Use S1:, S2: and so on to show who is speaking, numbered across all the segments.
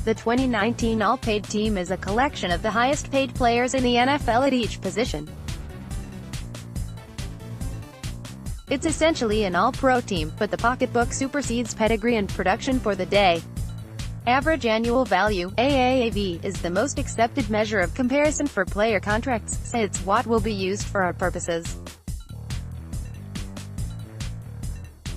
S1: The 2019 All-Paid team is a collection of the highest-paid players in the NFL at each position. It's essentially an all-pro team, but the pocketbook supersedes pedigree and production for the day. Average annual value, AAV, is the most accepted measure of comparison for player contracts, so it's what will be used for our purposes.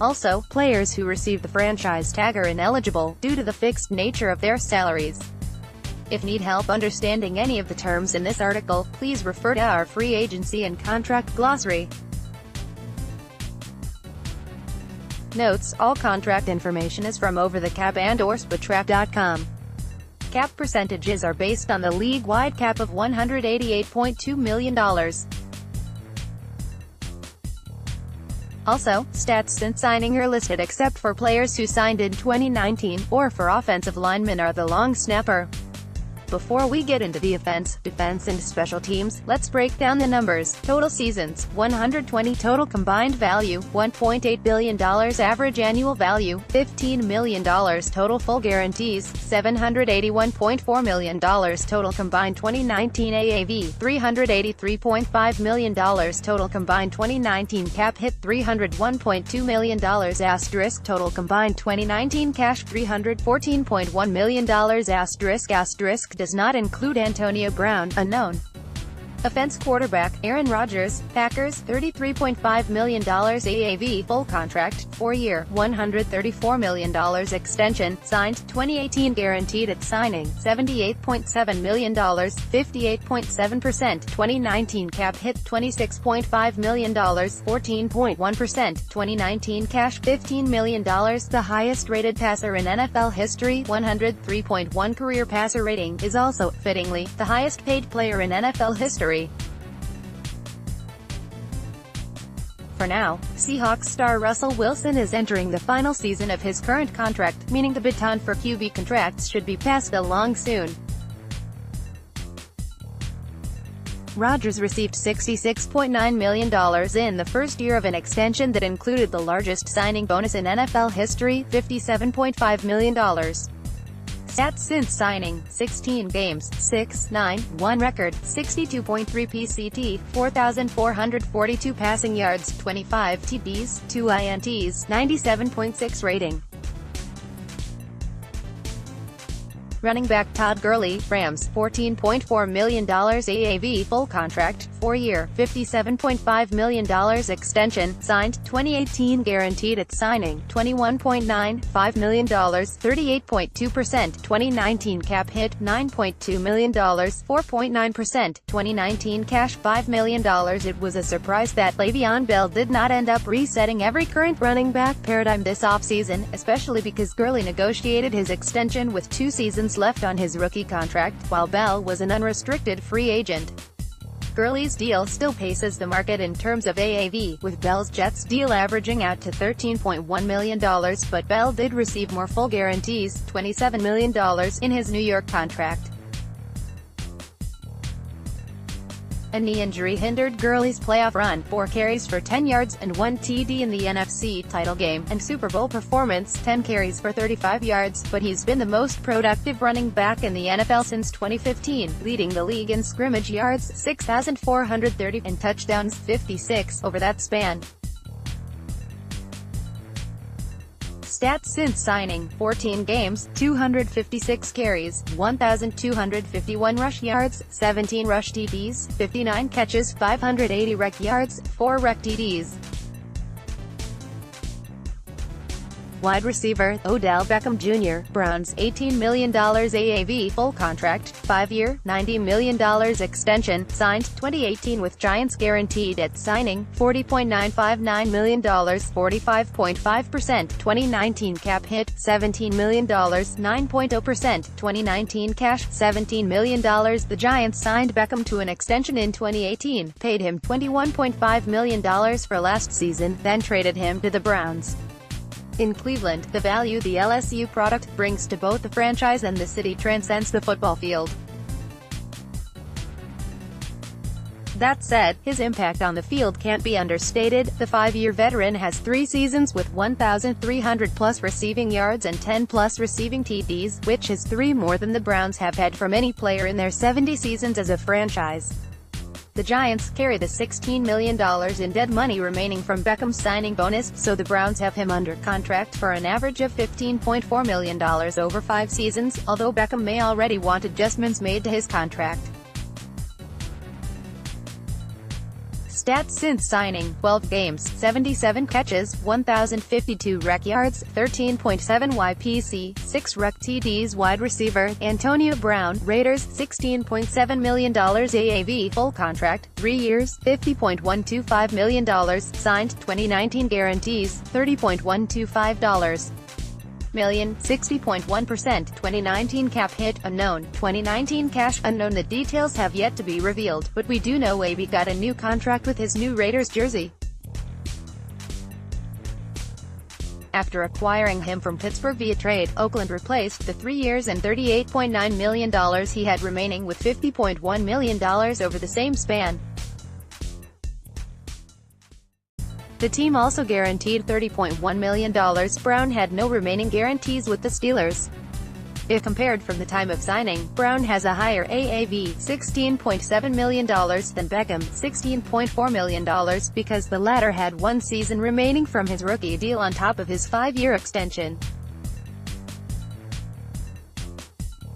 S1: Also, players who receive the franchise tag are ineligible, due to the fixed nature of their salaries. If need help understanding any of the terms in this article, please refer to our free agency and contract glossary. Notes: all contract information is from Over the Cap and/or Spotrac.com. Cap percentages are based on the league-wide cap of $188.2 million. Also, stats since signing are listed except for players who signed in 2019, or for offensive linemen are the long snapper. Before we get into the offense, defense and special teams, let's break down the numbers. Total seasons, 120. Total combined value, $1.8 billion. Average annual value, $15 million. Total full guarantees, $781.4 million. Total combined 2019 AAV, $383.5 million. Total combined 2019 cap hit, $301.2 million. Asterisk. Total combined 2019 cash, $314.1 million. Asterisk. Does not include Antonio Brown, unknown. Offense quarterback, Aaron Rodgers, Packers, $33.5 million AAV, full contract, 4-year, $134 million extension, signed, 2018 guaranteed at signing, $78.7 million, 58.7%, 2019 cap hit, $26.5 million, 14.1%, 2019 cash, $15 million, the highest-rated passer in NFL history, 103.1 career passer rating, is also, fittingly, the highest-paid player in NFL history. For now, Seahawks star Russell Wilson is entering the final season of his current contract, meaning the baton for QB contracts should be passed along soon. Rodgers received $66.9 million in the first year of an extension that included the largest signing bonus in NFL history, $57.5 million. Stats since signing: 16 games, 6-9-1 record, 62.3 PCT, 4,442 passing yards, 25 TDs, 2 INTs, 97.6 rating. Running back Todd Gurley, Rams, $14.4 million AAV, full contract, 4-year, $57.5 million extension, signed, 2018 guaranteed at signing, $21.95 million, 38.2%, 2019 cap hit, $9.2 million, 4.9%, 2019 cash, $5 million. It was a surprise that Le'Veon Bell did not end up resetting every current running back paradigm this offseason, especially because Gurley negotiated his extension with 2 seasons left on his rookie contract, while Bell was an unrestricted free agent. Gurley's deal still paces the market in terms of AAV, with Bell's Jets deal averaging out to $13.1 million, but Bell did receive more full guarantees, $27 million, in his New York contract. A knee injury hindered Gurley's playoff run, 4 carries for 10 yards and 1 TD in the NFC title game, and Super Bowl performance, 10 carries for 35 yards, but he's been the most productive running back in the NFL since 2015, leading the league in scrimmage yards, 6,430, and touchdowns, 56, over that span. Stats since signing: 14 games, 256 carries, 1,251 rush yards, 17 rush TDs, 59 catches, 580 rec yards, 4 rec TDs. Wide receiver, Odell Beckham Jr., Browns, $18 million AAV, full contract, 5-year, $90 million extension, signed, 2018 with Giants guaranteed at signing, $40.959 million, 45.5%, 2019 cap hit, $17 million, 9.0%, 2019 cash, $17 million. The Giants signed Beckham to an extension in 2018, paid him $21.5 million for last season, then traded him to the Browns. In Cleveland, the value the LSU product brings to both the franchise and the city transcends the football field. That said, his impact on the field can't be understated. The 5-year veteran has 3 seasons with 1,300-plus receiving yards and 10-plus receiving TDs, which is 3 more than the Browns have had from any player in their 70 seasons as a franchise. The Giants carry the $16 million in dead money remaining from Beckham's signing bonus, so the Browns have him under contract for an average of $15.4 million over 5 seasons, although Beckham may already want adjustments made to his contract. Stats since signing: 12 games, 77 catches, 1,052 rec yards, 13.7 YPC, 6 rec TDs. Wide receiver, Antonio Brown, Raiders, $16.7 million AAV, full contract, 3 years, $50.125 million, signed, 2019 guarantees, $30.125 million, 60.1%, 2019 cap hit, unknown, 2019 cash, unknown. The details have yet to be revealed, but we do know AB got a new contract with his new Raiders jersey. After acquiring him from Pittsburgh via trade, Oakland replaced the 3 years and $38.9 million he had remaining with $50.1 million over the same span. The team also guaranteed $30.1 million. Brown had no remaining guarantees with the Steelers. If compared from the time of signing, Brown has a higher AAV, $16.7 million, than Beckham, $16.4 million, because the latter had 1 season remaining from his rookie deal on top of his 5-year extension.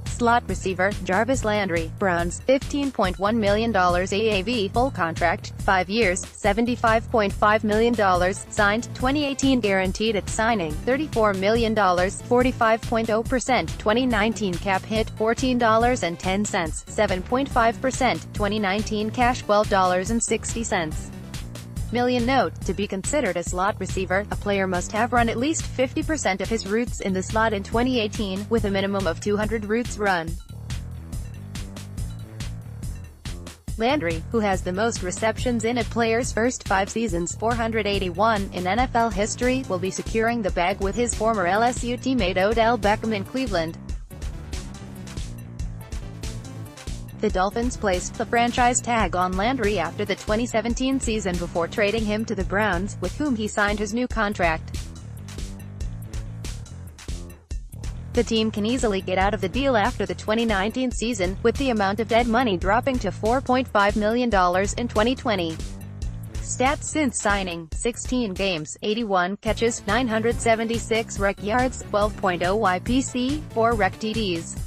S1: Slot receiver, Jarvis Landry, Browns, $15.1 million AAV, full contract, 5 years, $75.5 million, signed, 2018 guaranteed at signing, $34 million, 45.0%, 2019 cap hit, $14.10, 7.5%, 2019 cash, $12.60 million. Note: to be considered a slot receiver, a player must have run at least 50% of his routes in the slot in 2018, with a minimum of 200 routes run. Landry, who has the most receptions in a player's first 5 seasons, 481, in NFL history, will be securing the bag with his former LSU teammate Odell Beckham in Cleveland. The Dolphins placed the franchise tag on Landry after the 2017 season before trading him to the Browns, with whom he signed his new contract. The team can easily get out of the deal after the 2019 season, with the amount of dead money dropping to $4.5 million in 2020. Stats since signing: 16 games, 81 catches, 976 rec yards, 12.0 YPC, 4 rec TDs.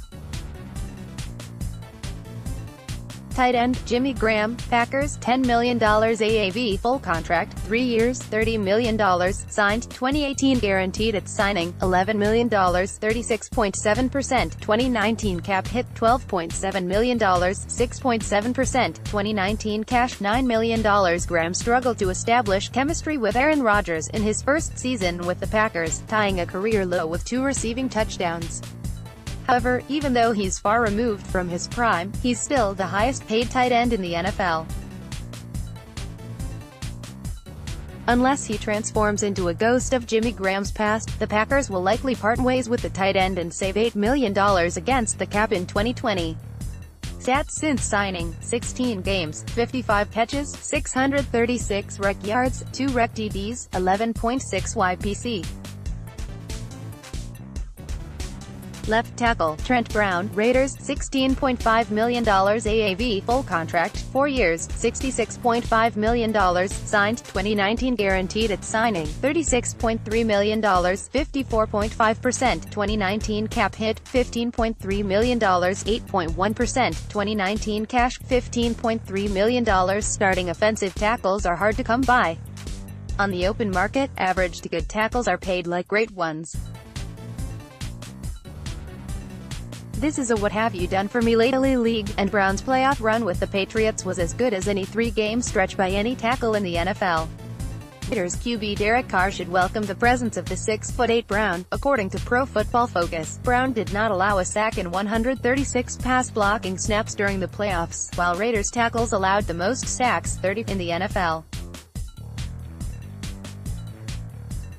S1: Tight end, Jimmy Graham, Packers, $10 million AAV, full contract, 3 years, $30 million, signed, 2018 guaranteed at signing, $11 million, 36.7%, 2019 cap hit, $12.7 million, 6.7%, 2019 cash, $9 million. Graham struggled to establish chemistry with Aaron Rodgers in his first season with the Packers, tying a career low with 2 receiving touchdowns. However, even though he's far removed from his prime, he's still the highest-paid tight end in the NFL. Unless he transforms into a ghost of Jimmy Graham's past, the Packers will likely part ways with the tight end and save $8 million against the cap in 2020. Stats since signing: 16 games, 55 catches, 636 rec yards, 2 rec TDs, 11.6 YPC. Left tackle, Trent Brown, Raiders, $16.5 million AAV, full contract, 4 years, $66.5 million, signed, 2019 guaranteed at signing, $36.3 million, 54.5%, 2019 cap hit, $15.3 million, 8.1%, 2019 cash, $15.3 million. Starting offensive tackles are hard to come by. On the open market, average to good tackles are paid like great ones. This is a what have you done for me lately league, and Brown's playoff run with the Patriots was as good as any 3-game stretch by any tackle in the NFL. Raiders QB Derek Carr should welcome the presence of the 6'8" Brown. According to Pro Football Focus, Brown did not allow a sack in 136 pass-blocking snaps during the playoffs, while Raiders tackles allowed the most sacks, 30, in the NFL.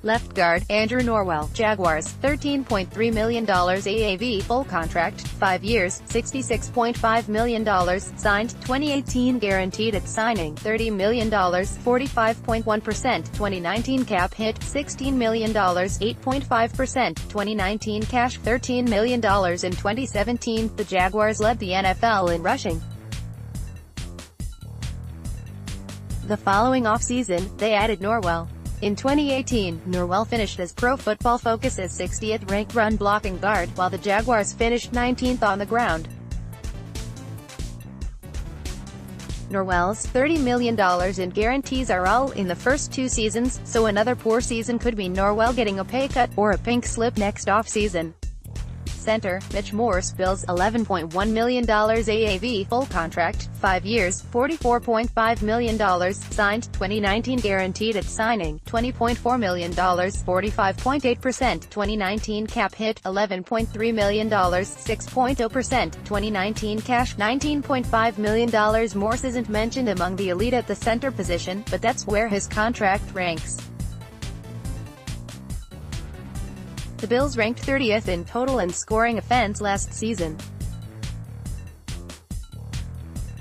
S1: Left guard, Andrew Norwell, Jaguars, $13.3 million AAV, full contract, 5 years, $66.5 million, signed, 2018 guaranteed at signing, $30 million, 45.1%, 2019 cap hit, $16 million, 8.5%, 2019 cash, $13 million in 2017. The Jaguars led the NFL in rushing. The following offseason, they added Norwell. In 2018, Norwell finished as Pro Football Focus's 60th ranked run-blocking guard, while the Jaguars finished 19th on the ground. Norwell's $30 million in guarantees are all in the first 2 seasons, so another poor season could mean Norwell getting a pay cut, or a pink slip next offseason. Center, Mitch Morse, Bills, $11.1 million AAV, full contract, 5 years, $44.5 million, signed, 2019 guaranteed at signing, $20.4 million, 45.8%, 2019 cap hit, $11.3 million, 6.0%, 2019 cash, $19.5 million. Morse isn't mentioned among the elite at the center position, but that's where his contract ranks. The Bills ranked 30th in total and scoring offense last season.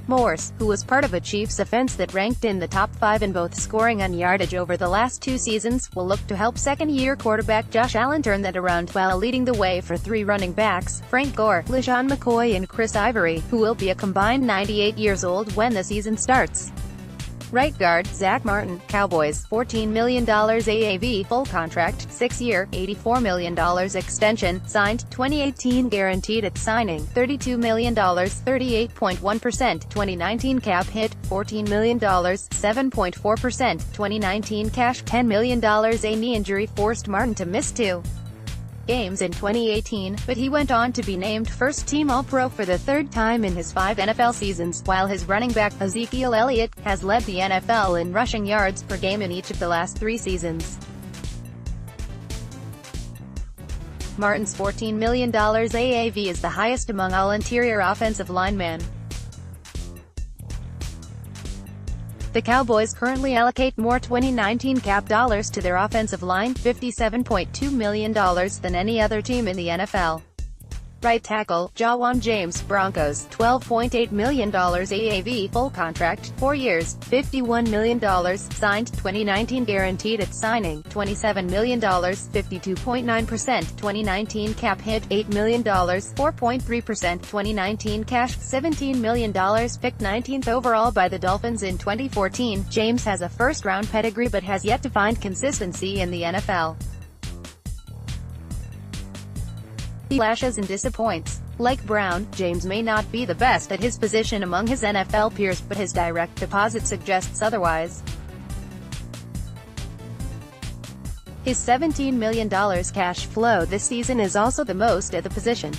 S1: Morse, who was part of a Chiefs offense that ranked in the top 5 in both scoring and yardage over the last 2 seasons, will look to help second-year quarterback Josh Allen turn that around while leading the way for 3 running backs, Frank Gore, LeSean McCoy and Chris Ivory, who will be a combined 98 years old when the season starts. Right guard, Zach Martin, Cowboys, $14 million AAV, full contract, 6-year, $84 million extension, signed, 2018 guaranteed at signing, $32 million, 38.1%, 2019 cap hit, $14 million, 7.4%, 2019 cash, $10 million. A knee injury forced Martin to miss 2 games in 2018, but he went on to be named first-team All-Pro for the 3rd time in his 5 NFL seasons, while his running back, Ezekiel Elliott, has led the NFL in rushing yards per game in each of the last 3 seasons. Martin's $14 million AAV is the highest among all interior offensive linemen. The Cowboys currently allocate more 2019 cap dollars to their offensive line, $57.2 million, than any other team in the NFL. Right tackle, Jawan James, Broncos, $12.8 million AAV, full contract, 4 years, $51 million, signed, 2019 guaranteed at signing, $27 million, 52.9%, 2019 cap hit, $8 million, 4.3%, 2019 cash, $17 million, picked 19th overall by the Dolphins in 2014, James has a first-round pedigree but has yet to find consistency in the NFL. He flashes and disappoints. Like Brown, James may not be the best at his position among his NFL peers, but his direct deposit suggests otherwise. His $17 million cash flow this season is also the most at the position.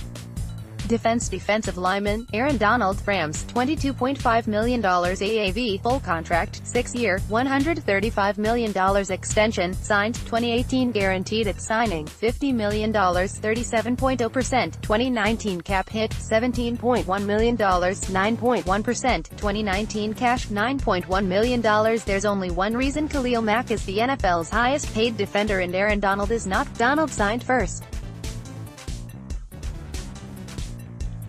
S1: Defensive lineman, Aaron Donald, Rams, $22.5 million AAV, full contract, 6-year, $135 million extension, signed, 2018 guaranteed at signing, $50 million, 37.0%, 2019 cap hit, $17.1 million, 9.1%, 2019 cash, $9.1 million. There's only one reason Khalil Mack is the NFL's highest paid defender and Aaron Donald is not. Donald signed first.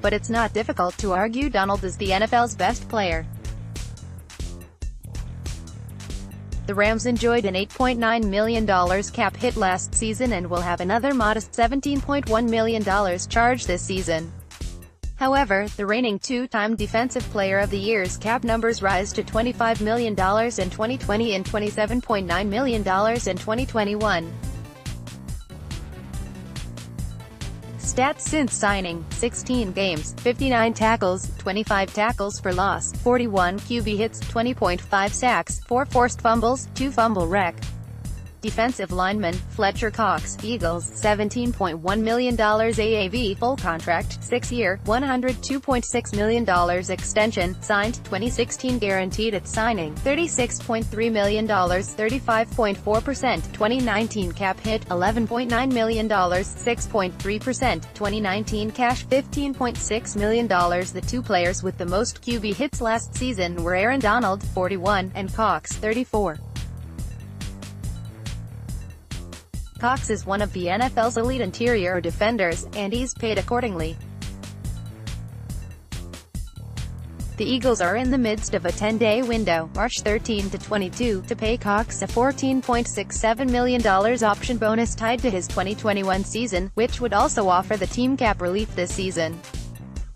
S1: But it's not difficult to argue Donald is the NFL's best player. The Rams enjoyed an $8.9 million cap hit last season and will have another modest $17.1 million charge this season. However, the reigning 2-time Defensive Player of the Year's cap numbers rise to $25 million in 2020 and $27.9 million in 2021. Stats since signing: 16 games, 59 tackles, 25 tackles for loss, 41 QB hits, 20.5 sacks, 4 forced fumbles, 2 fumble rec. Defensive lineman, Fletcher Cox, Eagles, $17.1 million AAV, full contract, 6-year, $102.6 million extension, signed, 2016 guaranteed at signing, $36.3 million, 35.4%, 2019 cap hit, $11.9 million, 6.3%, 2019 cash, $15.6 million. The 2 players with the most QB hits last season were Aaron Donald, 41, and Cox, 34. Cox is one of the NFL's elite interior defenders, and he's paid accordingly. The Eagles are in the midst of a 10-day window, March 13 to 22, to pay Cox a $14.67 million option bonus tied to his 2021 season, which would also offer the team cap relief this season.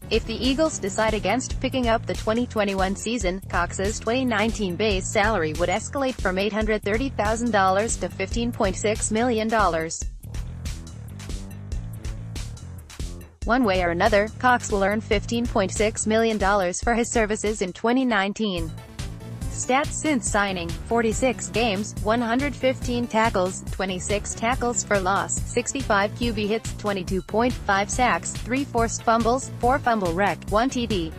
S1: If the Eagles decide against picking up the 2021 season, Cox's 2019 base salary would escalate from $830,000 to $15.6 million. One way or another, Cox will earn $15.6 million for his services in 2019. Stats since signing: 46 games, 115 tackles, 26 tackles for loss, 65 QB hits, 22.5 sacks, 3 forced fumbles, 4 fumble rec, 1 TD.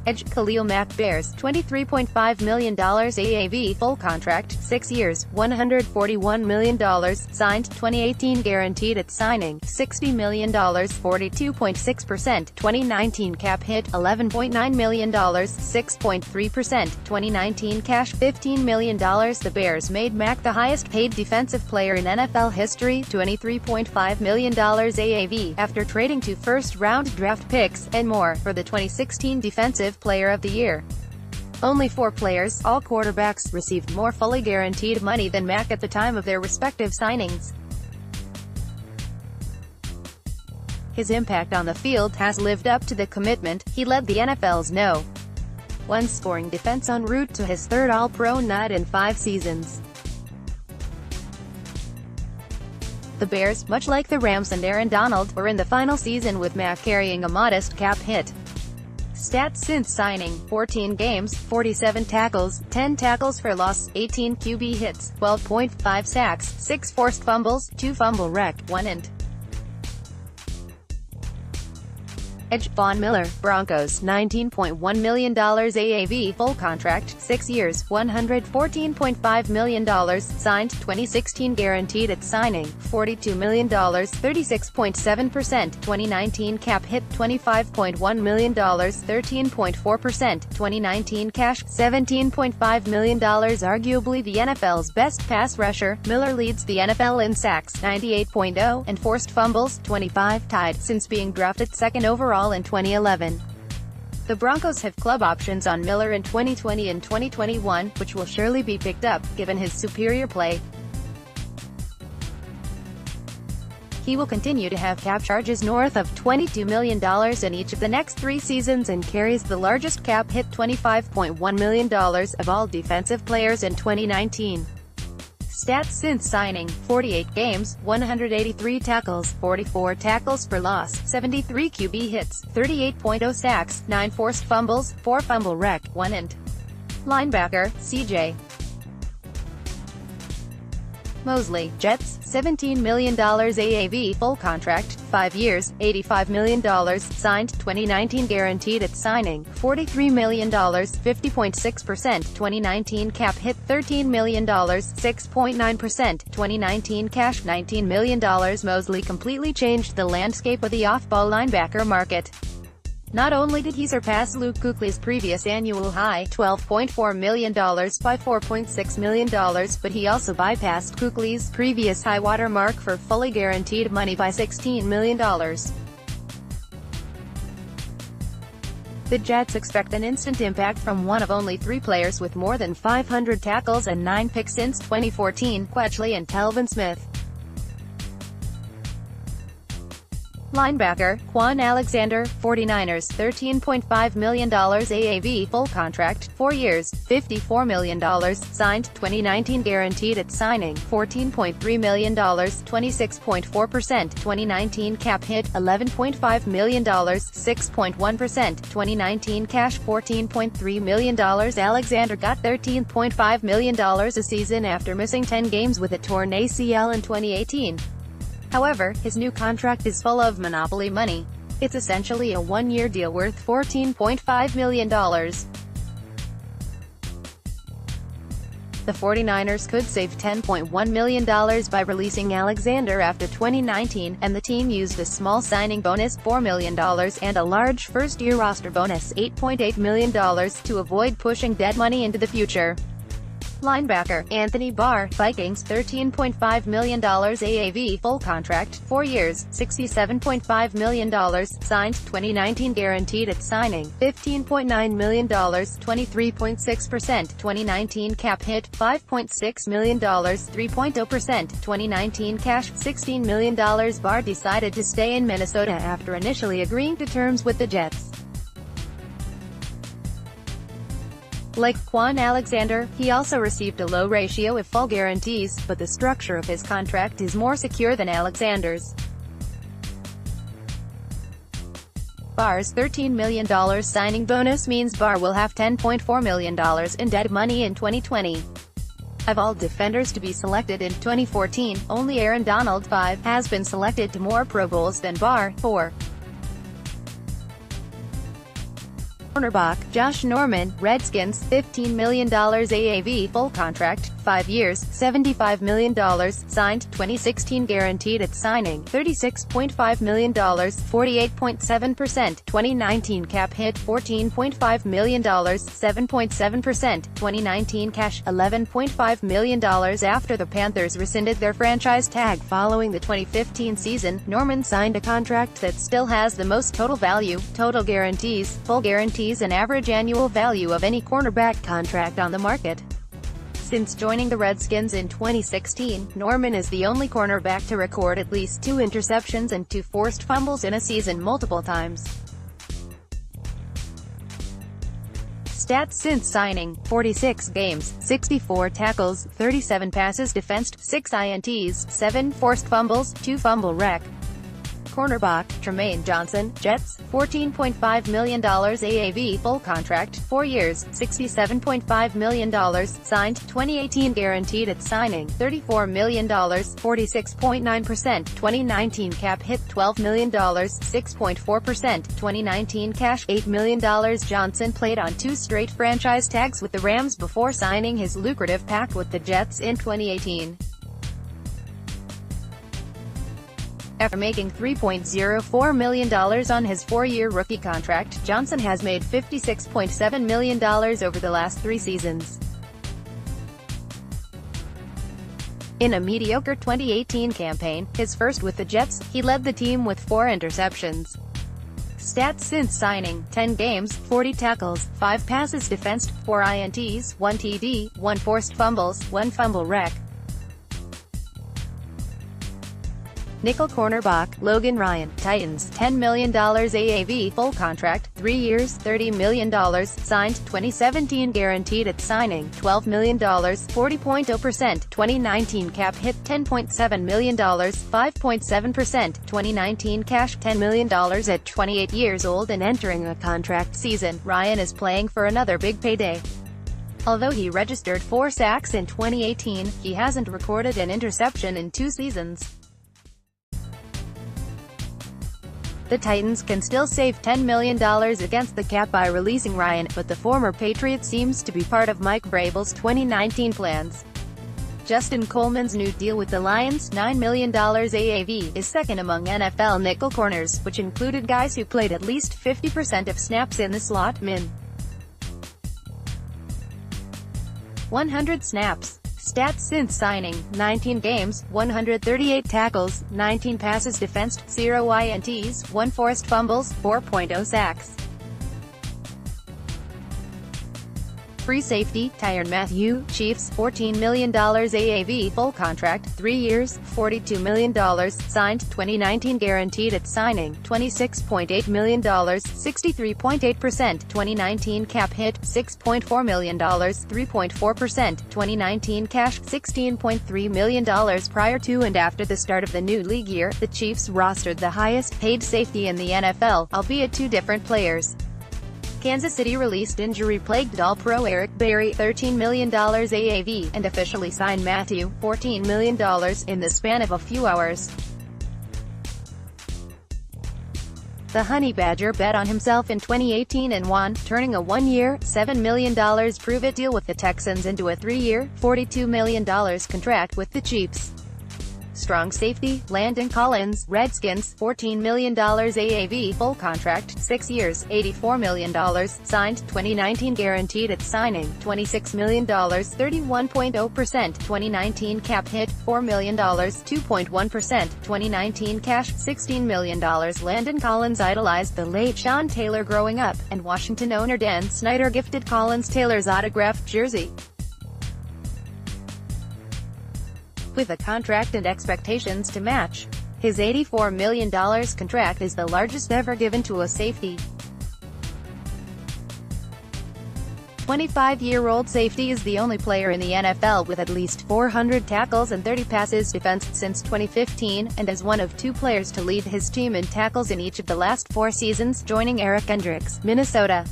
S1: Edge: Khalil Mack, Bears, $23.5 million AAV, full contract, 6 years, $141 million, signed, 2018 guaranteed at signing, $60 million, 42.6%, 2019 cap hit, $11.9 million, 6.3%, 2019 cash, $15 million. The Bears made Mack the highest paid defensive player in NFL history, $23.5 million AAV, after trading 2 first-round draft picks, and more, for the 2016 Defensive Player of the Year. Only 4 players, all quarterbacks, received more fully guaranteed money than Mack at the time of their respective signings. His impact on the field has lived up to the commitment. He led the NFL's No.1 scoring defense en route to his 3rd All-Pro nod in 5 seasons. The Bears, much like the Rams and Aaron Donald, were in the final season with Mack carrying a modest cap hit. Stats since signing: 14 games, 47 tackles, 10 tackles for loss, 18 QB hits, 12.5 sacks, 6 forced fumbles, 2 fumble rec, 1 int. Edge: Von Miller, Broncos, $19.1 million AAV, full contract, 6 years, $114.5 million, signed, 2016 guaranteed at signing, $42 million, 36.7%, 2019 cap hit, $25.1 million, 13.4%, 2019 cash, $17.5 million. Arguably the NFL's best pass rusher, Miller leads the NFL in sacks, 98.0, and forced fumbles, 25, tied, since being drafted 2nd overall in 2011. The Broncos have club options on Miller in 2020 and 2021, which will surely be picked up, given his superior play. He will continue to have cap charges north of $22 million in each of the next 3 seasons and carries the largest cap hit, $25.1 million, of all defensive players in 2019. Stats since signing: 48 games, 183 tackles, 44 tackles for loss, 73 QB hits, 38.0 sacks, 9 forced fumbles, 4 fumble rec, 1 int. Linebacker: CJ Mosley, Jets, $17 million AAV, full contract, 5 years, $85 million, signed, 2019 guaranteed at signing, $43 million, 50.6%, 2019 cap hit, $13 million, 6.9%, 2019 cash, $19 million. Mosley completely changed the landscape of the off-ball linebacker market. Not only did he surpass Luke Kuechly's previous annual high, $12.4 million, by $4.6 million, but he also bypassed Kuechly's previous high-water mark for fully guaranteed money by $16 million. The Jets expect an instant impact from one of only 3 players with more than 500 tackles and 9 picks since 2014, Quetchley and Telvin Smith. Linebacker: Quan Alexander, 49ers, $13.5 million AAV, full contract, 4 years, $54 million, signed, 2019 guaranteed at signing, $14.3 million, 26.4%, 2019 cap hit, $11.5 million, 6.1%, 2019 cash, $14.3 million. Alexander got $13.5 million a season after missing 10 games with a torn ACL in 2018. However, his new contract is full of monopoly money. It's essentially a 1-year deal worth $14.5 million. The 49ers could save $10.1 million by releasing Alexander after 2019, and the team used a small signing bonus, $4 million, and a large first-year roster bonus, $8.8 million, to avoid pushing dead money into the future. Linebacker, Anthony Barr, Vikings, $13.5 million AAV, full contract, 4 years, $67.5 million, signed, 2019 guaranteed at signing, $15.9 million, 23.6%, 2019 cap hit, $5.6 million, 3.0%, 2019 cash, $16 million. Barr decided to stay in Minnesota after initially agreeing to terms with the Jets. Like Quan Alexander, he also received a low ratio of full guarantees, but the structure of his contract is more secure than Alexander's. Barr's $13 million signing bonus means Barr will have $10.4 million in dead money in 2020. Of all defenders to be selected in 2014, only Aaron Donald, 5, has been selected to more Pro Bowls than Barr, 4. Cornerback, Josh Norman, Redskins, $15 million AAV, full contract, 5 years, $75 million, signed, 2016 guaranteed at signing, $36.5 million, 48.7%, 2019 cap hit, $14.5 million, 7.7%, 2019 cash, $11.5 million. After the Panthers rescinded their franchise tag following the 2015 season, Norman signed a contract that still has the most total value, total guarantees, full guarantees, and average annual value of any cornerback contract on the market. Since joining the Redskins in 2016, Norman is the only cornerback to record at least 2 interceptions and 2 forced fumbles in a season multiple times. Stats since signing: 46 games, 64 tackles, 37 passes defensed, 6 INTs, 7 forced fumbles, 2 fumble rec. Cornerback, Tremaine Johnson, Jets, $14.5 million AAV, full contract, 4 years, $67.5 million, signed, 2018 guaranteed at signing, $34 million, 46.9%, 2019 cap hit, $12 million, 6.4%, 2019 cash, $8 million. Johnson played on 2 straight franchise tags with the Rams before signing his lucrative pact with the Jets in 2018. After making $3.04 million on his 4-year rookie contract, Johnson has made $56.7 million over the last 3 seasons. In a mediocre 2018 campaign, his first with the Jets, he led the team with 4 interceptions. Stats since signing: 10 games, 40 tackles, 5 passes defensed, 4 INTs, 1 TD, 1 forced fumbles, 1 fumble rec. Nickel cornerback, Logan Ryan, Titans, $10 million AAV, full contract, 3 years, $30 million, signed, 2017 guaranteed at signing, $12 million, 40.0%, 2019 cap hit, $10.7 million, 5.7%, 2019 cash, $10 million. At 28 years old and entering a contract season, Ryan is playing for another big payday. Although he registered 4 sacks in 2018, he hasn't recorded an interception in 2 seasons. The Titans can still save $10 million against the cap by releasing Ryan, but the former Patriot seems to be part of Mike Vrabel's 2019 plans. Justin Coleman's new deal with the Lions, $9 million AAV, is second among NFL nickel corners, which included guys who played at least 50% of snaps in the slot. Min. 100 snaps. Stats since signing: 19 games, 138 tackles, 19 passes defensed, 0 INTs, 1 forced fumbles, 4.0 sacks. Free safety, Tyrann Mathieu, Chiefs, $14 million AAV, full contract, 3 years, $42 million, signed, 2019 guaranteed at signing, $26.8 million, 63.8%, 2019 cap hit, $6.4 million, 3.4%, 2019 cash, $16.3 million. Prior to and after the start of the new league year, the Chiefs rostered the highest-paid safety in the NFL, albeit 2 different players. Kansas City released injury-plagued All-Pro Eric Berry, $13 million AAV, and officially signed Mathieu, $14 million, in the span of a few hours. The Honey Badger bet on himself in 2018 and won, turning a 1-year, $7 million prove-it deal with the Texans into a 3-year, $42 million contract with the Chiefs. Strong safety, Landon Collins, Redskins, $14 million AAV, full contract, 6 years, $84 million, signed, 2019 guaranteed at signing, $26 million, 31.0%, 2019 cap hit, $4 million, 2.1%, 2019 cash, $16 million. Landon Collins idolized the late Sean Taylor growing up, and Washington owner Dan Snyder gifted Collins Taylor's autographed jersey. With a contract and expectations to match, his $84 million contract is the largest ever given to a safety. 25-year-old safety is the only player in the NFL with at least 400 tackles and 30 passes defense since 2015, and is one of 2 players to lead his team in tackles in each of the last 4 seasons, joining Eric Hendricks, Minnesota.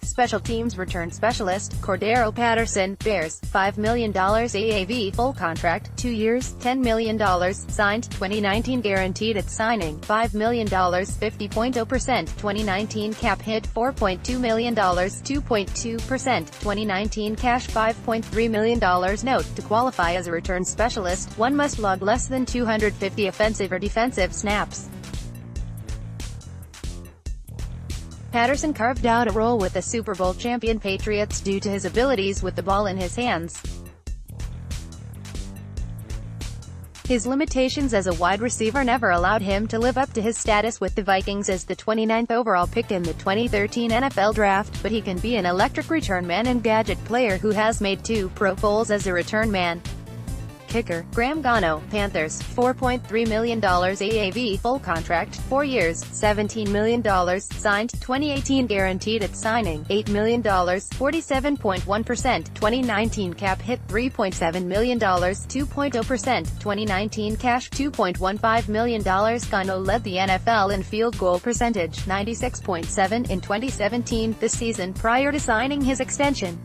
S1: Special teams return specialist, Cordero Patterson, Bears, $5 million AAV, full contract, 2 years, $10 million, signed, 2019 guaranteed at signing, $5 million, 50.0%, 2019 cap hit, $4.2 million, 2.2%, 2019 cash, $5.3 million. Note, to qualify as a return specialist, one must log less than 250 offensive or defensive snaps. Patterson carved out a role with the Super Bowl champion Patriots due to his abilities with the ball in his hands. His limitations as a wide receiver never allowed him to live up to his status with the Vikings as the 29th overall pick in the 2013 NFL Draft, but he can be an electric return man and gadget player who has made 2 Pro Bowls as a return man. Kicker, Graham Gano, Panthers, $4.3 million AAV, full contract, 4 years, $17 million, signed, 2018 guaranteed at signing, $8 million, 47.1%, 2019 cap hit, $3.7 million, 2.0%, 2019 cash, $2.15 million. Gano led the NFL in field goal percentage, 96.7 in 2017, the season prior to signing his extension.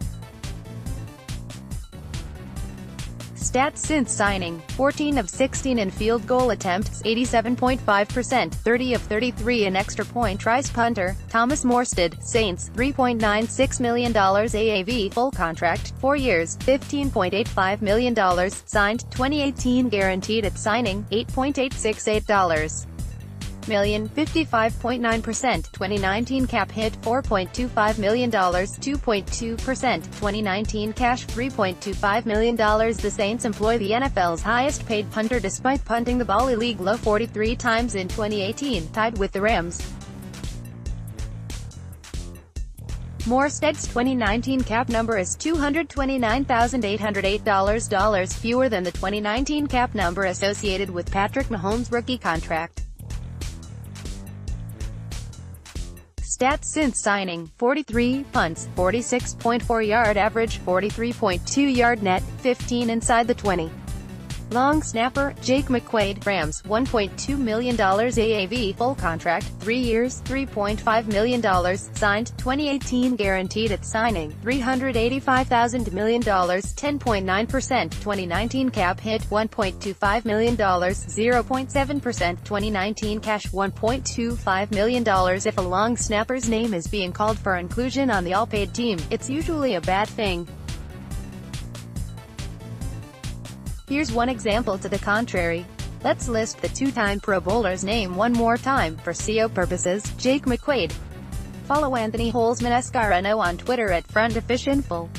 S1: Stats since signing: 14 of 16 in field goal attempts, 87.5%, 30 of 33 in extra point tries. Punter, Thomas Morstead, Saints, $3.96 million AAV, full contract, 4 years, $15.85 million, signed, 2018 guaranteed at signing, $8.868 million, 55.9%, 2019 cap hit, $4.25 million, 2.2%, 2019 cash, $3.25 million. The Saints employ the NFL's highest paid punter despite punting the ball a league low 43 times in 2018, tied with the Rams. Morstead's 2019 cap number is $229,808, fewer than the 2019 cap number associated with Patrick Mahomes' rookie contract. Stats since signing: 43 punts, 46.4 yard average, 43.2 yard net, 15 inside the 20. Long snapper, Jake McQuaid, Rams, $1.2 million AAV, full contract, 3 years, $3.5 million, signed, 2018 guaranteed at signing, $385,000 million, 10.9%, 2019 cap hit, $1.25 million, 0.7%, 2019 cash, $1.25 million. If a long snapper's name is being called for inclusion on the all-paid team, it's usually a bad thing. Here's one example to the contrary. Let's list the 2-time Pro Bowler's name one more time, for SEO purposes: Jake McQuaid. Follow Anthony Holzman Escareno on Twitter at FrontOfficialInfo.